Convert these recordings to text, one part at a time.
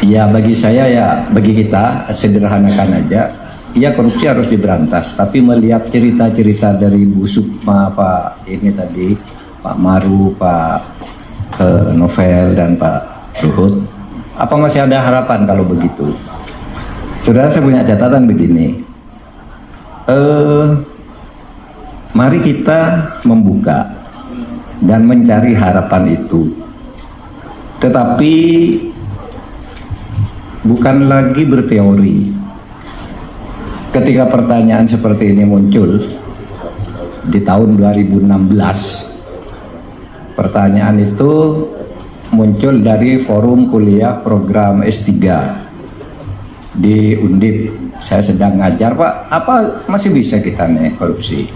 Ya bagi saya ya, bagi kita sederhanakan aja, ya korupsi harus diberantas. Tapi melihat cerita-cerita dari Bu Sukma, Pak ini tadi, Pak Maru, Pak Novel dan Pak Luhut, apa masih ada harapan kalau begitu? Saudara, saya punya catatan begini. Mari kita membuka dan mencari harapan itu. Tetapi bukan lagi berteori. Ketika pertanyaan seperti ini muncul di tahun 2016, pertanyaan itu muncul dari forum kuliah program S3 di Undip. Saya sedang ngajar, Pak, apa masih bisa kita nih korupsi?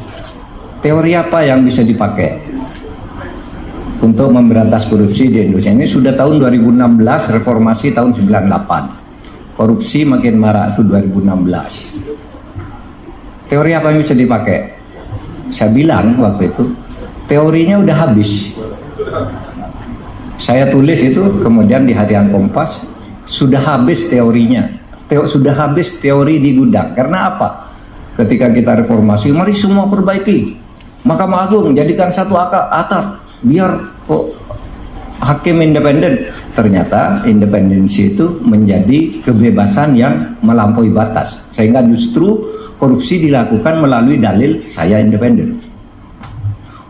Teori apa yang bisa dipakai untuk memberantas korupsi di Indonesia? Ini sudah tahun 2016, reformasi tahun 98. Korupsi makin marak itu 2016. Teori apa yang bisa dipakai? Saya bilang waktu itu, teorinya udah habis. Saya tulis itu, kemudian di Harian Kompas, sudah habis teorinya. Sudah habis teori di gudang. Karena apa? Ketika kita reformasi, mari semua perbaiki. Mahkamah Agung jadikan satu atap, biar hakim independen. Ternyata independensi itu menjadi kebebasan yang melampaui batas, sehingga justru korupsi dilakukan melalui dalil saya independen.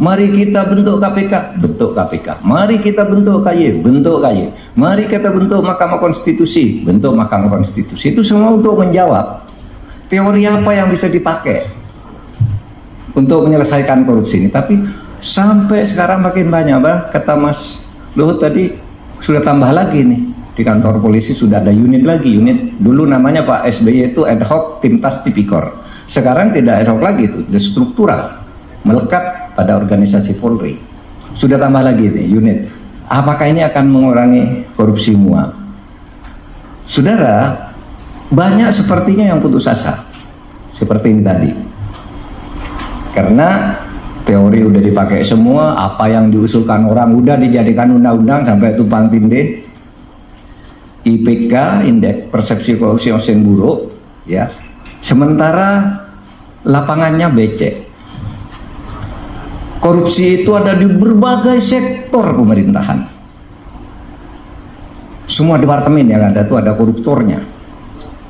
Mari kita bentuk KPK, bentuk KPK. Mari kita bentuk KY, bentuk KY. Mari kita bentuk Mahkamah Konstitusi, bentuk Mahkamah Konstitusi. Itu semua untuk menjawab teori apa yang bisa dipakai untuk menyelesaikan korupsi ini. Tapi sampai sekarang makin banyak, kata Mas Luhut tadi, sudah tambah lagi nih. Di kantor polisi sudah ada unit lagi. Unit dulu namanya Pak SBY itu ad hoc Timtas Tipikor. Sekarang tidak ad hoc lagi, itu sudah struktural, melekat pada organisasi Polri. Sudah tambah lagi nih unit. Apakah ini akan mengurangi korupsi semua? Saudara, banyak sepertinya yang putus asa. Seperti ini tadi. Karena teori udah dipakai semua, apa yang diusulkan orang udah dijadikan undang-undang sampai tumpang tindih. IPK, Indeks Persepsi Korupsi Makin Buruk, ya. Sementara lapangannya becek. Korupsi itu ada di berbagai sektor pemerintahan. Semua departemen yang ada itu ada koruptornya,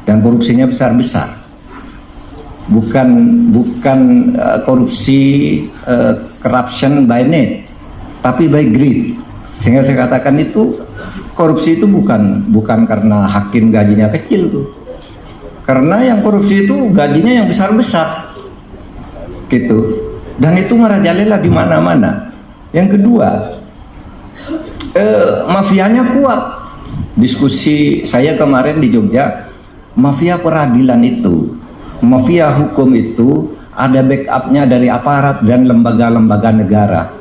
dan korupsinya besar-besar. Bukan korupsi corruption by need, tapi by greed. Sehingga saya katakan itu korupsi itu bukan karena hakim gajinya kecil tuh, karena yang korupsi itu gajinya yang besar-besar, gitu. Dan itu merajalela di mana-mana. Yang kedua, mafianya kuat. Diskusi saya kemarin di Jogja, mafia peradilan itu, mafia hukum itu ada backupnya dari aparat dan lembaga-lembaga negara.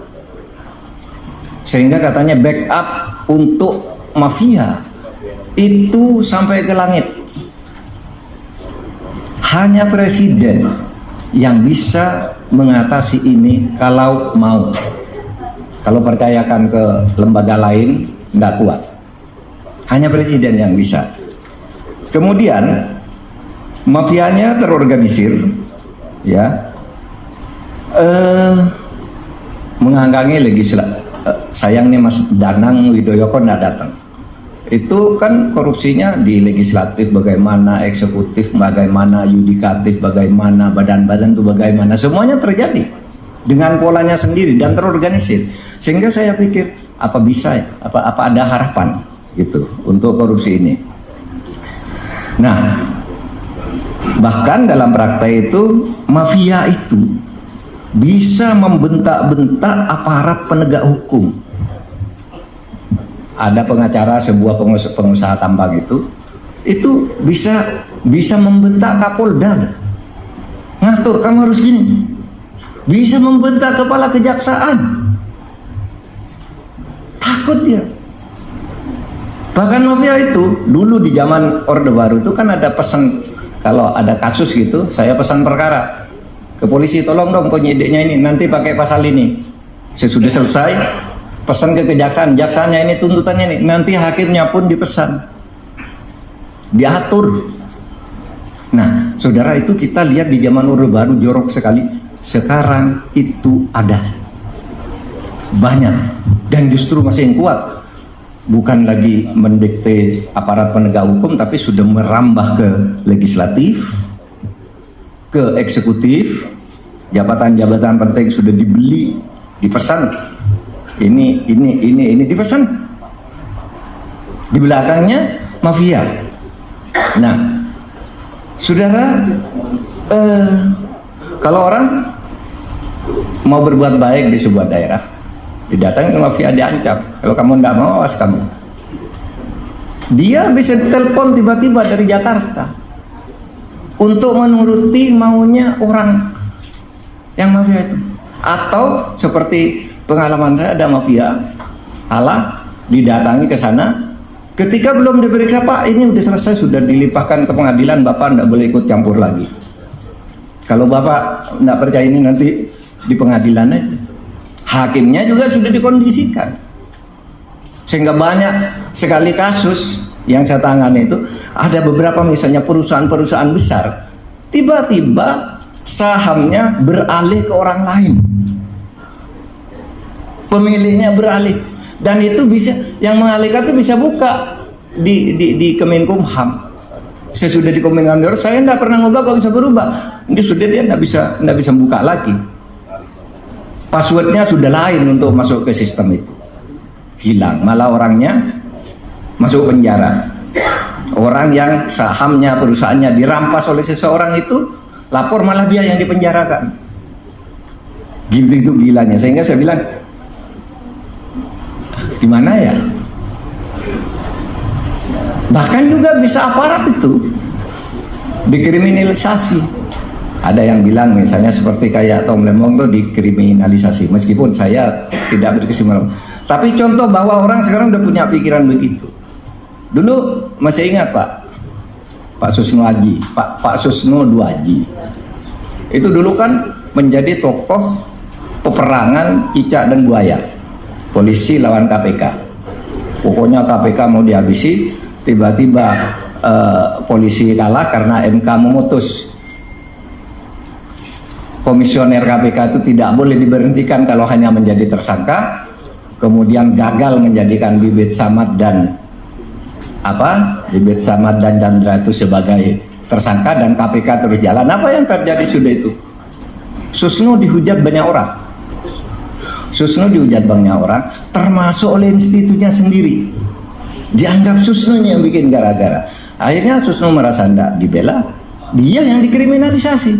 Sehingga katanya backup untuk mafia itu sampai ke langit. Hanya presiden yang bisa mengatasi ini kalau mau. Kalau percayakan ke lembaga lain nggak kuat. Hanya presiden yang bisa. Kemudian mafianya terorganisir, ya, mengangkangi legislatif. Sayang nih Mas Danang Widoyoko nggak datang. Itu kan korupsinya di legislatif bagaimana, eksekutif bagaimana, yudikatif bagaimana, badan-badan itu bagaimana, semuanya terjadi dengan polanya sendiri dan terorganisir. Sehingga saya pikir apa bisa ya, apa ada harapan gitu untuk korupsi ini. Nah, bahkan dalam praktek itu mafia itu bisa membentak-bentak aparat penegak hukum. Ada pengacara sebuah pengusaha tambang itu bisa membentak Kapolda, ngatur kamu harus gini, bisa membentak kepala kejaksaan, takut dia. Bahkan mafia itu dulu di zaman Orde Baru itu kan ada pesan, kalau ada kasus gitu saya pesan perkara ke polisi, tolong dong penyidiknya ini nanti pakai pasal ini. Sesudah selesai pesan ke kejaksaan, jaksaannya ini tuntutannya ini, nanti hakimnya pun dipesan diatur. Nah, saudara, itu kita lihat di zaman Orde Baru jorok sekali. Sekarang itu ada banyak, dan justru masih yang kuat. Bukan lagi mendikte aparat penegak hukum, tapi sudah merambah ke legislatif, ke eksekutif. Jabatan-jabatan penting sudah dibeli, dipesan. Ini dipesan. Di belakangnya mafia. Nah, saudara, kalau orang mau berbuat baik di sebuah daerah, didatangi ke mafia, diancam. Kalau kamu tidak mau, awas kamu. Dia bisa telepon tiba-tiba dari Jakarta untuk menuruti maunya orang yang mafia itu. Atau seperti pengalaman saya, ada mafia didatangi ke sana. Ketika belum diperiksa, Pak, ini udah selesai, sudah dilimpahkan ke pengadilan, Bapak tidak boleh ikut campur lagi. Kalau Bapak tidak percaya, ini nanti di pengadilan aja. Hakimnya juga sudah dikondisikan. Sehingga banyak sekali kasus yang saya tangani itu, ada beberapa misalnya perusahaan-perusahaan besar, tiba-tiba sahamnya beralih ke orang lain. Pemiliknya beralih. Dan itu bisa, yang mengalihkan itu bisa buka di Kemenkumham. Sesudah di Kemenkumham, saya tidak pernah ngubah, kok bisa berubah. Ini sudah, dia tidak bisa buka lagi. Passwordnya sudah lain untuk masuk ke sistem itu. Hilang, malah orangnya masuk penjara. Orang yang sahamnya, perusahaannya dirampas oleh seseorang itu, lapor, malah dia yang dipenjarakan. Gitu itu gilanya. Sehingga saya bilang, gimana ya? Bahkan juga bisa aparat itu dikriminalisasi. Ada yang bilang misalnya seperti kayak Tom Lembong itu dikriminalisasi, meskipun saya tidak berkesimpulan. Tapi contoh bahwa orang sekarang udah punya pikiran begitu. Dulu masih ingat Pak Susno Aji, Pak Susno Duaji. Itu dulu kan menjadi tokoh peperangan cicak dan buaya. Polisi lawan KPK. Pokoknya KPK mau dihabisi, tiba-tiba polisi kalah karena MK memutus komisioner KPK itu tidak boleh diberhentikan kalau hanya menjadi tersangka. Kemudian gagal menjadikan Bibit Samad dan Chandra itu sebagai tersangka, dan KPK terus jalan. Apa yang terjadi sudah itu? Susno dihujat banyak orang. Termasuk oleh institutnya sendiri. Dianggap Susno yang bikin gara-gara. Akhirnya Susno merasa tidak dibela, dia yang dikriminalisasi.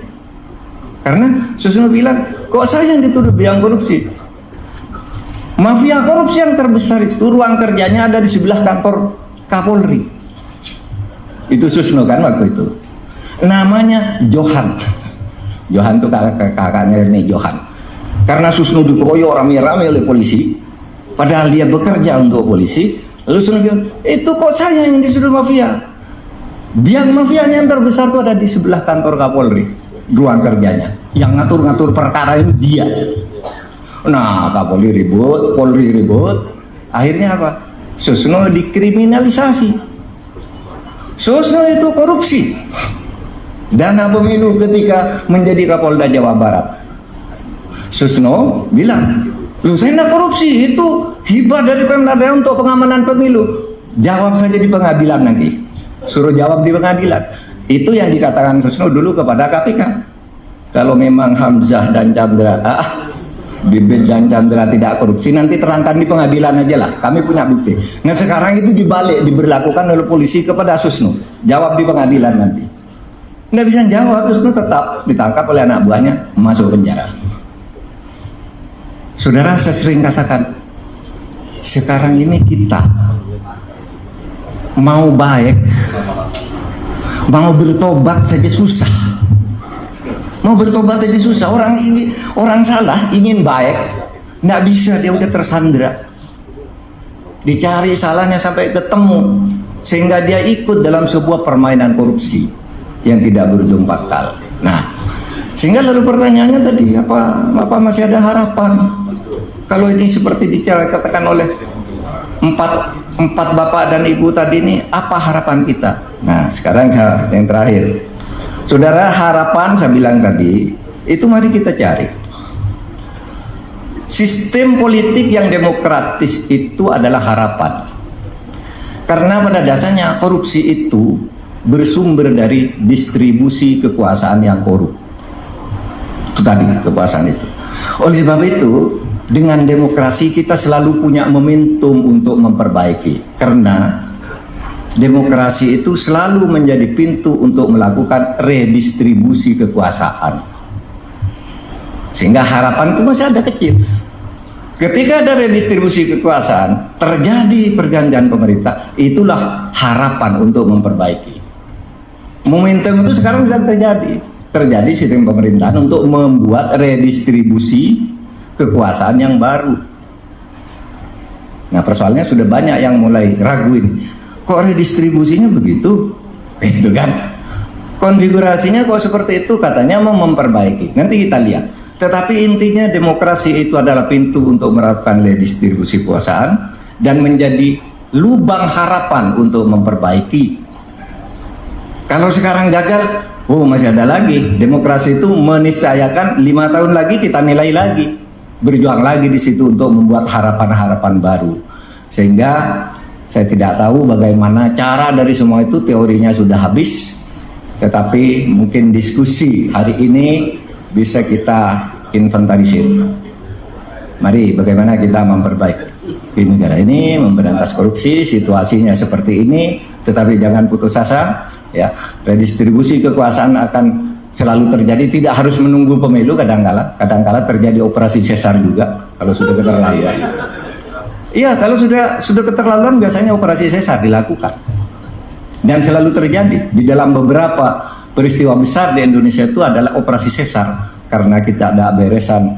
Karena Susno bilang, kok saya yang dituduh biang korupsi? Mafia korupsi yang terbesar itu ruang kerjanya ada di sebelah kantor Kapolri. Itu Susno kan waktu itu. Namanya Johan. Johan itu kakaknya ini Johan. Karena Susno dikeroyok rame-rame oleh polisi, padahal dia bekerja untuk polisi. Lalu Susno bilang, itu kok saya yang disuruh mafia? Biang mafianya yang terbesar itu ada di sebelah kantor Kapolri, ruang kerjanya. Yang ngatur-ngatur perkara ini dia. Nah, Kapolri ribut, Polri ribut. Akhirnya apa? Susno dikriminalisasi. Susno itu korupsi dana pemilu ketika menjadi Kapolda Jawa Barat. Susno bilang, lu saya tidak korupsi, itu hibah dari Pemda untuk pengamanan pemilu. Jawab saja di pengadilan nanti. Suruh jawab di pengadilan. Itu yang dikatakan Susno dulu kepada KPK. Kalau memang Hamzah dan Chandra, Bibit dan Chandra tidak korupsi, nanti terangkan di pengadilan aja lah, kami punya bukti. Nah sekarang itu dibalik, diberlakukan oleh polisi kepada Susno. Jawab di pengadilan nanti. Nggak bisa jawab, Susno tetap ditangkap oleh anak buahnya, masuk penjara. Saudara, saya sering katakan, sekarang ini kita mau baik, mau bertobat saja susah. Mau bertobat saja susah. Orang salah ingin baik, nggak bisa, dia udah tersandra. Dicari salahnya sampai ketemu, sehingga dia ikut dalam sebuah permainan korupsi yang tidak berujung fatal. Nah, sehingga lalu pertanyaannya tadi, apa masih ada harapan? Kalau ini seperti dikatakan oleh 4 empat bapak dan ibu tadi ini, apa harapan kita? Nah, sekarang yang terakhir. Saudara, harapan saya bilang tadi, itu mari kita cari. Sistem politik yang demokratis itu adalah harapan. Karena pada dasarnya korupsi itu bersumber dari distribusi kekuasaan yang korup. Itu tadi, kekuasaan itu. Oleh sebab itu, dengan demokrasi kita selalu punya momentum untuk memperbaiki. Karena demokrasi itu selalu menjadi pintu untuk melakukan redistribusi kekuasaan. Sehingga harapan itu masih ada kecil. Ketika ada redistribusi kekuasaan, terjadi pergantian pemerintah, itulah harapan untuk memperbaiki. Momentum itu sekarang sedang terjadi. Terjadi sistem pemerintahan untuk membuat redistribusi kekuasaan yang baru. Nah, persoalannya sudah banyak yang mulai raguin. Kok redistribusinya begitu? Itu kan. Konfigurasinya kok seperti itu, katanya mau memperbaiki. Nanti kita lihat. Tetapi intinya demokrasi itu adalah pintu untuk melakukan redistribusi kekuasaan dan menjadi lubang harapan untuk memperbaiki. Kalau sekarang gagal, oh masih ada lagi. Demokrasi itu meniscayakan 5 tahun lagi kita nilai lagi, berjuang lagi di situ untuk membuat harapan-harapan baru. Sehingga saya tidak tahu bagaimana cara dari semua itu, teorinya sudah habis. Tetapi mungkin diskusi hari ini bisa kita inventarisir. Mari bagaimana kita memperbaiki negara ini, memberantas korupsi, situasinya seperti ini, tetapi jangan putus asa. Ya, redistribusi kekuasaan akan selalu terjadi, tidak harus menunggu pemilu. Kadang-kala terjadi operasi sesar juga kalau sudah keterlaluan. Iya, kalau sudah keterlaluan biasanya operasi sesar dilakukan. Dan selalu terjadi di dalam beberapa peristiwa besar di Indonesia itu adalah operasi sesar karena kita ada beresan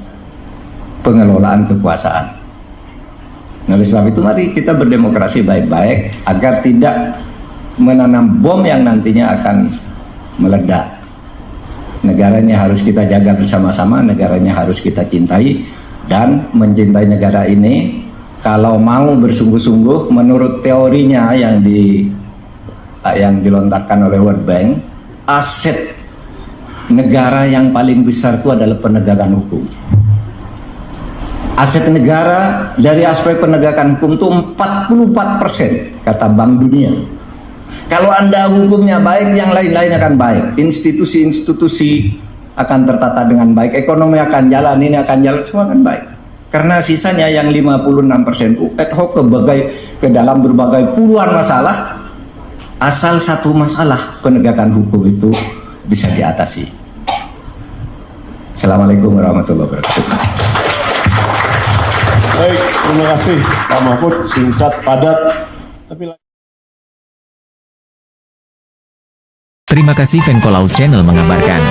pengelolaan kekuasaan. Nah, oleh sebab itu mari kita berdemokrasi baik-baik agar tidak menanam bom yang nantinya akan meledak. Negaranya harus kita jaga bersama-sama, negaranya harus kita cintai, dan mencintai negara ini kalau mau bersungguh-sungguh menurut teorinya yang dilontarkan oleh World Bank, aset negara yang paling besar itu adalah penegakan hukum. Aset negara dari aspek penegakan hukum itu 44% kata Bank Dunia. Kalau Anda hukumnya baik, yang lain-lain akan baik. Institusi-institusi akan tertata dengan baik, ekonomi akan jalan, ini akan jalan, semua akan baik. Karena sisanya yang 56% itu ad hoc ke dalam berbagai puluhan masalah, asal satu masalah penegakan hukum itu bisa diatasi. Assalamualaikum warahmatullahi wabarakatuh. Baik, terima kasih Pak Mahfud, singkat, padat, tapi Terima kasih Venko Laut Channel mengabarkan.